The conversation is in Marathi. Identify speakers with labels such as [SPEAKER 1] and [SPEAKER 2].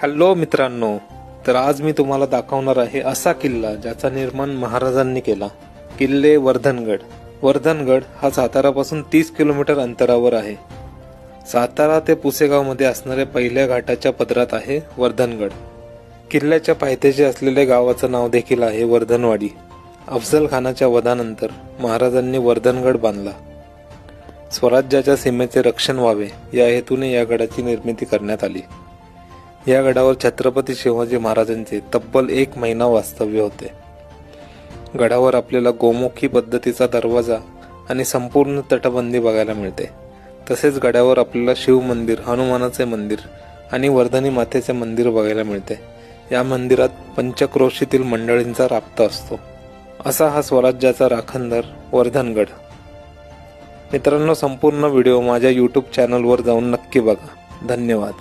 [SPEAKER 1] हॅलो मित्रांनो, तर आज मी तुम्हाला दाखवणार आहे असा किल्ला ज्याचा निर्माण महाराजांनी केला. किल्ले वर्धनगड. वर्धनगड हा सातारापासून 30 किलोमीटर अंतरावर आहे. सातारा ते पुसेगाव मध्ये असणाऱ्या पहिल्या घाटाच्या पदरात आहे वर्धनगड. किल्ल्याच्या पायथ्याशी असलेल्या गावाचं नाव देखील आहे वर्धनवाडी. अफजल खानाच्या वधानंतर महाराजांनी वर्धनगड बांधला. स्वराज्याच्या सीमेचे रक्षण व्हावे या हेतूने या गडाची निर्मिती करण्यात आली. या गडावर छत्रपती शिवाजी महाराजांचे तब्बल 1 महिना वास्तव्य होते. गडावर आपल्याला गोमुखी पद्धतीचा दरवाजा आणि संपूर्ण तटबंदी बघायला मिळते. तसेच गडावर आपल्याला शिव मंदिर, हनुमानाचे मंदिर आणि वर्धनी मातेचे मंदिर बघायला मिळते. या मंदिरात पंचक्रोशीतील मंडळींचा राबता असतो. असा हा स्वराज्याचा राखणदार वर्धनगड. मित्रांनो, संपूर्ण व्हिडिओ माझ्या YouTube चॅनलवर जाऊन नक्की बघा. धन्यवाद.